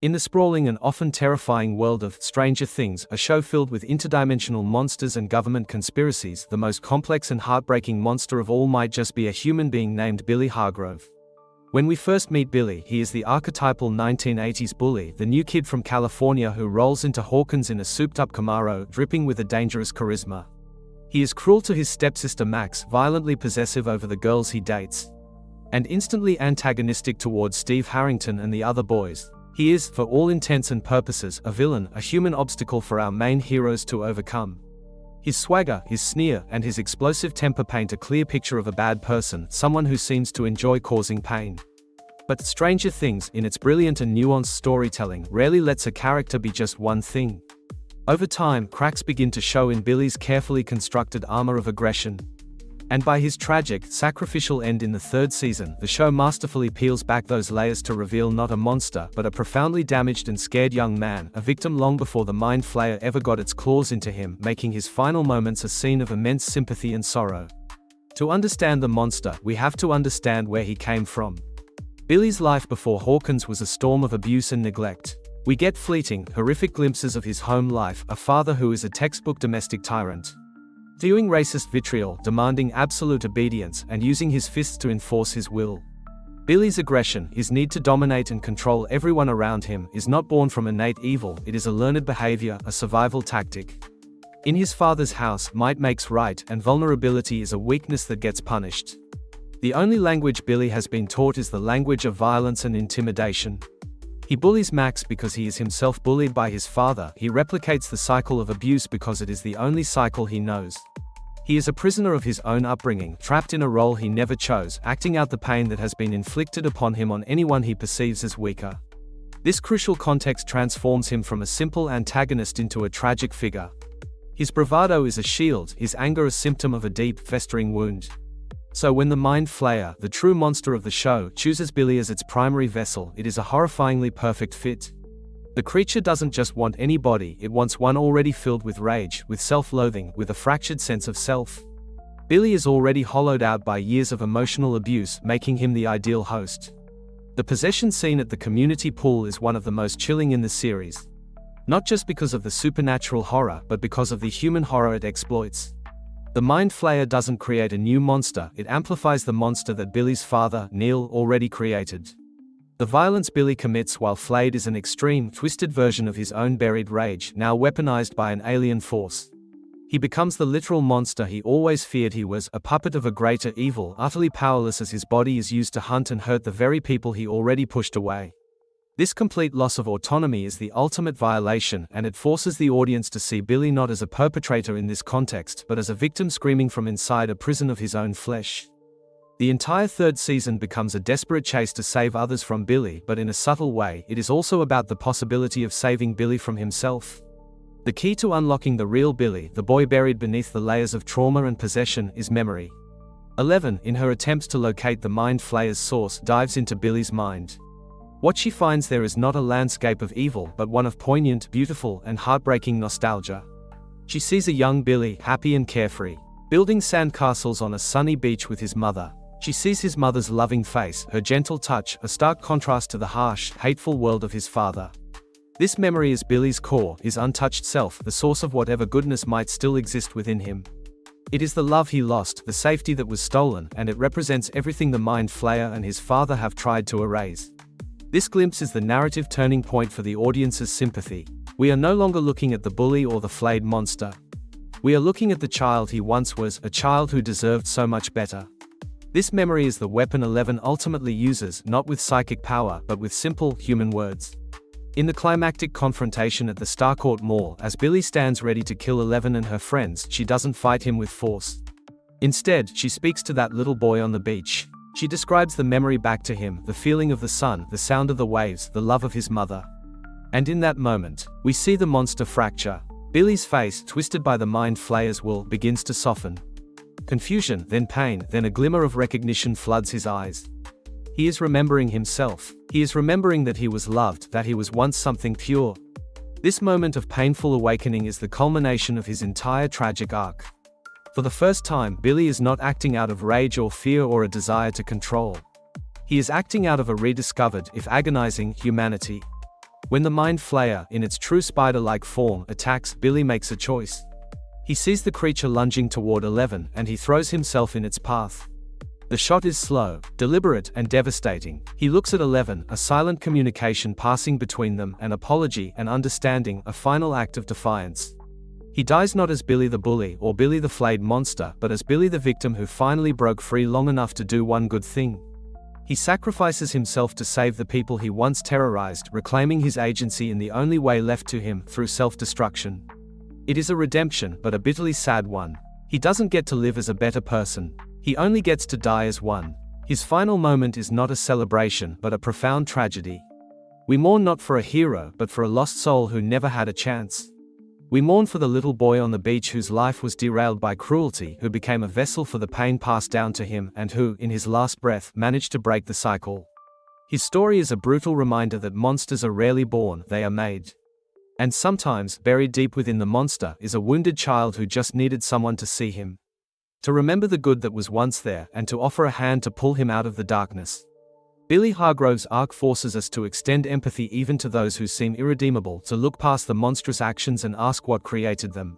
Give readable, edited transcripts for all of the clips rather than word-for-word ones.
In the sprawling and often terrifying world of Stranger Things, a show filled with interdimensional monsters and government conspiracies, the most complex and heartbreaking monster of all might just be a human being named Billy Hargrove. When we first meet Billy, he is the archetypal 1980s bully, the new kid from California who rolls into Hawkins in a souped-up Camaro, dripping with a dangerous charisma. He is cruel to his stepsister Max, violently possessive over the girls he dates, and instantly antagonistic towards Steve Harrington and the other boys. He is, for all intents and purposes, a villain, a human obstacle for our main heroes to overcome. His swagger, his sneer, and his explosive temper paint a clear picture of a bad person, someone who seems to enjoy causing pain. But Stranger Things, in its brilliant and nuanced storytelling, rarely lets a character be just one thing. Over time, cracks begin to show in Billy's carefully constructed armor of aggression. And by his tragic, sacrificial end in the third season, the show masterfully peels back those layers to reveal not a monster but a profoundly damaged and scared young man, a victim long before the Mind Flayer ever got its claws into him, making his final moments a scene of immense sympathy and sorrow. To understand the monster, we have to understand where he came from. Billy's life before Hawkins was a storm of abuse and neglect. We get fleeting, horrific glimpses of his home life, a father who is a textbook domestic tyrant, spewing racist vitriol, demanding absolute obedience, and using his fists to enforce his will. Billy's aggression, his need to dominate and control everyone around him, is not born from innate evil, it is a learned behavior, a survival tactic. In his father's house, might makes right, and vulnerability is a weakness that gets punished. The only language Billy has been taught is the language of violence and intimidation. He bullies Max because he is himself bullied by his father. He replicates the cycle of abuse because it is the only cycle he knows. He is a prisoner of his own upbringing, trapped in a role he never chose, acting out the pain that has been inflicted upon him on anyone he perceives as weaker. This crucial context transforms him from a simple antagonist into a tragic figure. His bravado is a shield, his anger a symptom of a deep, festering wound. So when the Mind Flayer, the true monster of the show, chooses Billy as its primary vessel, it is a horrifyingly perfect fit. The creature doesn't just want any body, it wants one already filled with rage, with self-loathing, with a fractured sense of self. Billy is already hollowed out by years of emotional abuse, making him the ideal host. The possession scene at the community pool is one of the most chilling in the series. Not just because of the supernatural horror, but because of the human horror it exploits. The Mind Flayer doesn't create a new monster, it amplifies the monster that Billy's father, Neil, already created. The violence Billy commits while flayed is an extreme, twisted version of his own buried rage, now weaponized by an alien force. He becomes the literal monster he always feared he was, a puppet of a greater evil, utterly powerless as his body is used to hunt and hurt the very people he already pushed away. This complete loss of autonomy is the ultimate violation, and it forces the audience to see Billy not as a perpetrator in this context, but as a victim screaming from inside a prison of his own flesh. The entire third season becomes a desperate chase to save others from Billy, but in a subtle way, it is also about the possibility of saving Billy from himself. The key to unlocking the real Billy, the boy buried beneath the layers of trauma and possession, is memory. 11, in her attempts to locate the Mind Flayer's source, dives into Billy's mind. What she finds there is not a landscape of evil, but one of poignant, beautiful, and heartbreaking nostalgia. She sees a young Billy, happy and carefree, building sandcastles on a sunny beach with his mother. She sees his mother's loving face, her gentle touch, a stark contrast to the harsh, hateful world of his father. This memory is Billy's core, his untouched self, the source of whatever goodness might still exist within him. It is the love he lost, the safety that was stolen, and it represents everything the Mind Flayer and his father have tried to erase. This glimpse is the narrative turning point for the audience's sympathy. We are no longer looking at the bully or the flayed monster. We are looking at the child he once was, a child who deserved so much better. This memory is the weapon 11 ultimately uses, not with psychic power, but with simple, human words. In the climactic confrontation at the Starcourt Mall, as Billy stands ready to kill 11 and her friends, she doesn't fight him with force. Instead, she speaks to that little boy on the beach. She describes the memory back to him, the feeling of the sun, the sound of the waves, the love of his mother. And in that moment, we see the monster fracture. Billy's face, twisted by the Mind Flayer's will, begins to soften. Confusion, then pain, then a glimmer of recognition floods his eyes. He is remembering himself. He is remembering that he was loved, that he was once something pure. This moment of painful awakening is the culmination of his entire tragic arc. For the first time, Billy is not acting out of rage or fear or a desire to control. He is acting out of a rediscovered, if agonizing, humanity. When the Mind Flayer, in its true spider-like form, attacks, Billy makes a choice. He sees the creature lunging toward 11, and he throws himself in its path. The shot is slow, deliberate, and devastating. He looks at 11, a silent communication passing between them, an apology and understanding, a final act of defiance. He dies not as Billy the bully or Billy the flayed monster, but as Billy the victim who finally broke free long enough to do one good thing. He sacrifices himself to save the people he once terrorized, reclaiming his agency in the only way left to him, through self-destruction. It is a redemption, but a bitterly sad one. He doesn't get to live as a better person. He only gets to die as one. His final moment is not a celebration, but a profound tragedy. We mourn not for a hero, but for a lost soul who never had a chance. We mourn for the little boy on the beach whose life was derailed by cruelty, who became a vessel for the pain passed down to him, and who, in his last breath, managed to break the cycle. His story is a brutal reminder that monsters are rarely born, they are made. And sometimes, buried deep within the monster, is a wounded child who just needed someone to see him. To remember the good that was once there, and to offer a hand to pull him out of the darkness. Billy Hargrove's arc forces us to extend empathy even to those who seem irredeemable, to look past the monstrous actions and ask what created them.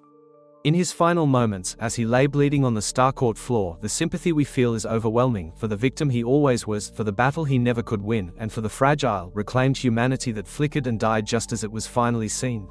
In his final moments, as he lay bleeding on the Starcourt floor, the sympathy we feel is overwhelming, for the victim he always was, for the battle he never could win, and for the fragile, reclaimed humanity that flickered and died just as it was finally seen.